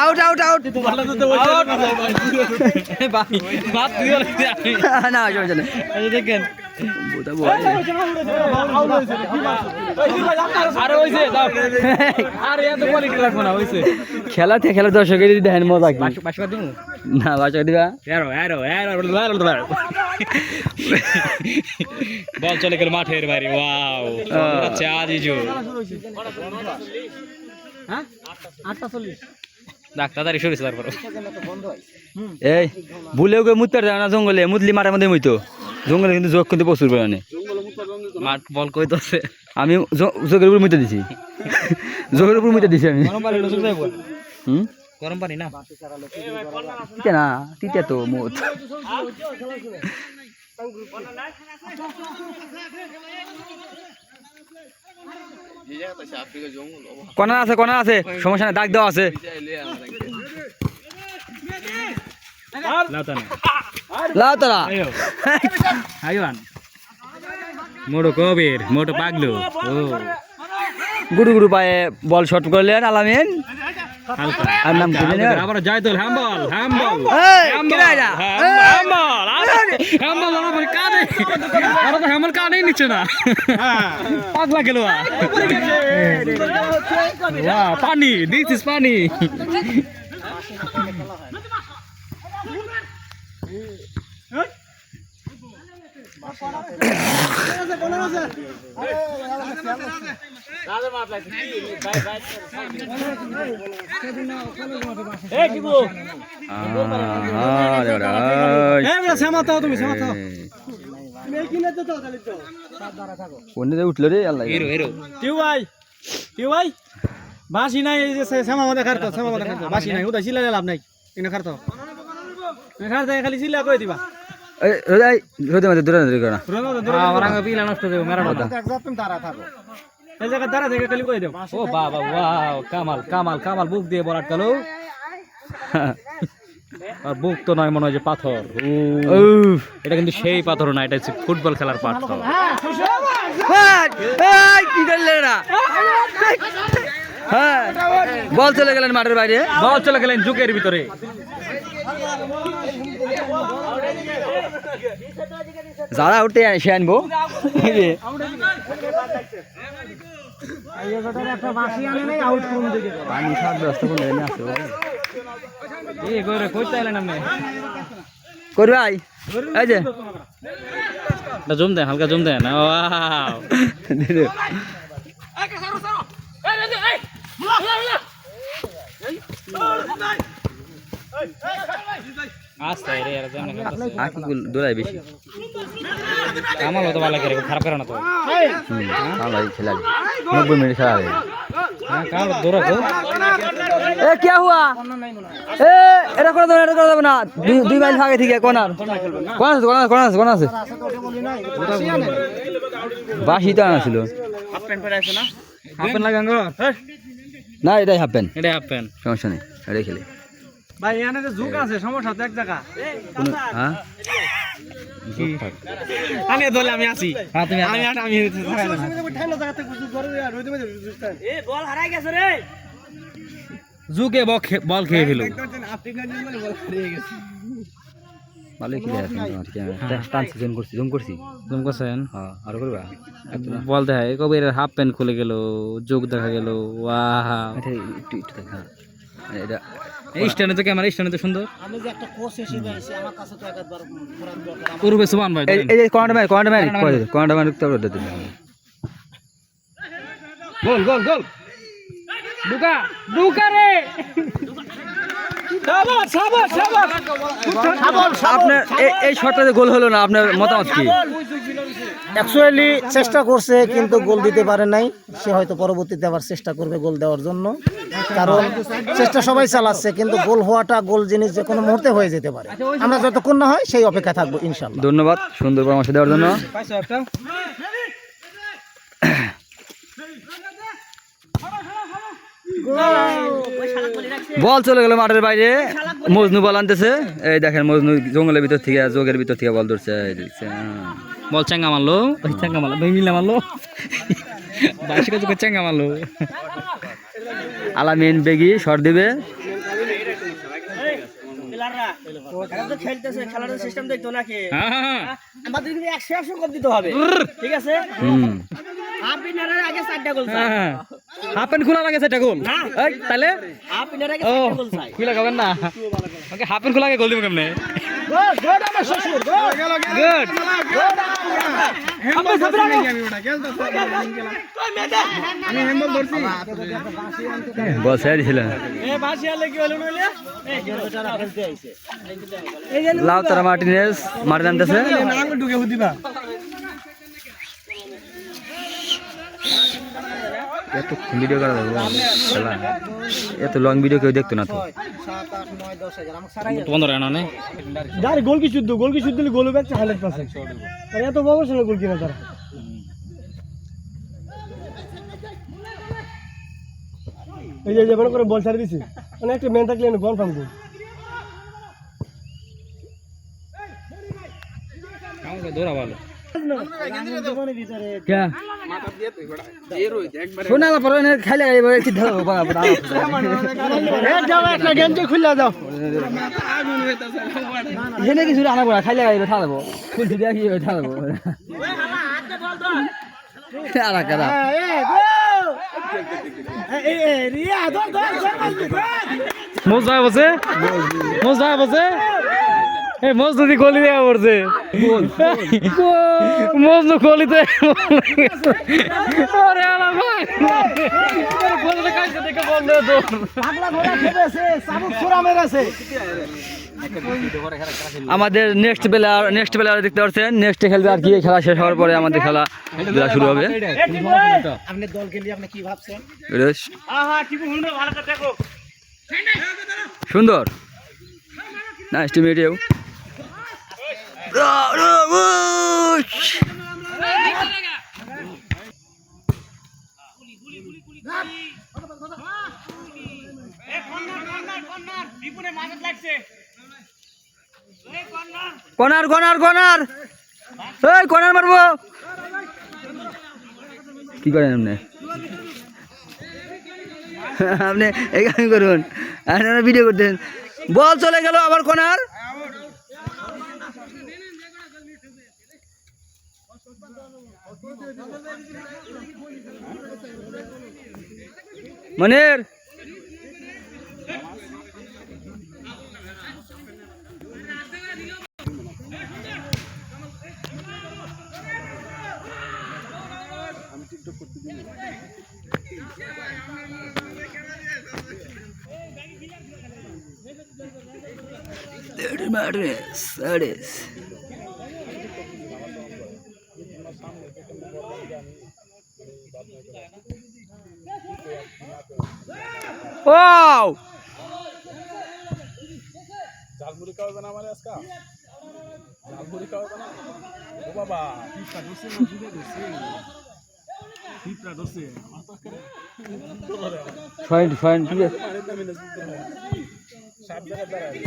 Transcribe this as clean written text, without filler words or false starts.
Out out out না দেখেন খেলা থেকে খেলা দর্শকের দেখেন মজা কি না বাসা দিবা বল চলে গেল মাঠের বাইরে ওয়াও আজিজু তাড়াতাড়ি সরিস তারপর এই ভুলেও গিয়ে মুততে না জঙ্গলে মুতলি মাঠের মধ্যে মুইতো জঙ্গলে কিন্তু যোগ কিন্তু প্রচুর পরিমাণে মাঠ বল কইতেছে আমি যোগের উপর মুতে দিছি যোগের উপর মুতে দিছি আমি গরম পানি না তিতা না তিতা তো মুত কোনা আছে সমস্যা নাই দাগ দেওয়া আছে লাউতারা মোটো কবির মোটো পাগলু গুরু গুরু পায়ে বল শট করলেন আলামিন আর নাম কি জানেন আবার জয়দুল হ্যাম্বল কানে তো হ্যাম্বল কানেই নিচ্ছে না পাগলা গেল পানি দিস ইজ পানি উঠলো রে আল্লাহ বাসি নাই এই যে শ্যামা মাথা খারতো বাসি নাই উদা সিলা লাভ নাই এনে খারতো খালি সিলা কই দিবা বুক দিয়ে বল আটকালো আর বুক তো নয় মনে হয় যে পাথর এটা কিন্তু সেই পাথর না এটা হচ্ছে ফুটবল খেলার পাথর বল চলে গেলেন মাঠের বাইরে বল চলে গেলেন যুগের ভিতরে যারা উঠতে সে আনবো পানি খাওয়ার ব্যবস্থা করলে করবে ভাই এই যে জম দেন হালকা জম দেন দৌড়াই বেশি আমার তো ভালো করে খারাপ করে না তো খেলা 90 মিনিট খেলা দৌড়া এ কি হুয়া এ এটা করে দেব না 2 মাইল আগে থেকে কোন আছে বাসি তো আনা ছিল হাফ প্যান্ট পরে আছে না হাফ প্যান্ট লাগাঙ্গ না এটাই হাফ প্যান্ট সমস্যা নেই এটাই খেলে ভাই এখানে যে ঝুঁক আছে সমস্যা তো এক জায়গা হ্যাঁ আমি দলে আমি আছি বল হারাই গেছে রে জুকে বল খেয়ে ফেলো ভালোই খেলে জুম করছেন হ্যাঁ আর করবা বল দেখা কবির হাফ প্যান্ট খুলে গেল যোগ দেখা গেল ওয়াও একটু দেখা এটা এই স্ট্যান্ডে তো ক্যামেরা স্ট্যান্ডে তো সুন্দর আমি যে একটা কোচ এসে গেছি আমার কাছে তো একবার ঘোরার দরকার পূর্বে সুমান ভাই এই যে কোয়ান্টার ম্যান তো দিতে গোল দুকা রে আপনার এই শটটাতে গোল হলো না আপনার মতামত কি অ্যাকচুয়ালি চেষ্টা করছে কিন্তু গোল দিতে পারে নাই সে হয়তো পরবর্তীতে আবার চেষ্টা করবে গোল দেওয়ার জন্য কারণ চেষ্টা সবাই চালাচ্ছে কিন্তু গোল হওয়াটা গোল জিনিস যে কোনো মুহূর্তে হয়ে যেতে পারে আমরা যতক্ষণ না হয় সেই অপেক্ষা থাকবো ইনশাআল্লাহ ধন্যবাদ সুন্দর পরামর্শ দেওয়ার জন্য বল চলে গেল মাঠের বাইরে। মজনু বল আনতেছে, এই দেখেন মজনু জঙ্গলের ভিতর থেকে যোগের ভিতর থেকে বল ধরছে, এই দেখছেন। বল চেঙ্গা মারলো, চেঙ্গা মারলো, মিলা মারলো, বাইশে কাছে চেঙ্গা মারলো। আলামিন বেগি শট দিবে। হাফ প্যান্ট খোলা লাগে সেটা গোল, তাহলে খুলে খাবেন না, হাফ প্যান্ট খোলা আগে গোল দিব কেমনে? বল সাইড ছিল লাউতারা মার্টিনেজ মারি নামতেছে। এত ভিডিও করা যাবে খেলা, এত লং ভিডিও কেউ দেখতো না তো। তোমাদের এনা নেই যার গোল কি শুদ্ধ দিলে গোল হবে 100%। আর এত প্রফেশনাল গোল কিনা তারা। এই যে মনে করে বল ছাড়ে দিছে, মানে একটা ম্যান থাকলে কনফার্ম গোল। দৌড়া ভালো শোনা পরে খাইলে কি ধরো একটা গেঞ্জি খুলে দাও। এখানে কিছু আনা পড়া খাইলে গাইবে থাকবো ফুল দিয়া কি থাকবো মজা বসে, মজা বসে, এই মজনু দি গলি দেওয়া পড়ছে, মজনু গলিতে আমাদের নেক্সট প্লেয়ার দেখতে পাচ্ছেন, নেক্সট খেলবে আর কি। খেলা শেষ হওয়ার পরে আমাদের খেলা শুরু হবে। আপনার দলকে নিয়ে আপনি কি ভাবছেন? সুন্দর, nice to meet you. Corner corner corner, এই কর্নার মারবো। কি করেন আপনি? আপনি এখানে করুন, আপনারা ভিডিও করতেন। বল চলে গেল আবার কর্নার। মনির Wow! ঝালমুড়ি খাওয়াবে না আমারে আজকে? ঝালমুড়ি খাওয়াবে না? ও বাবা, পিঠা ধরছে না, জুড়ে ধরছে। পিঠা ধরছে। Fine, fine, ঠিক আছে। সব জায়গায় দাঁড়ায়।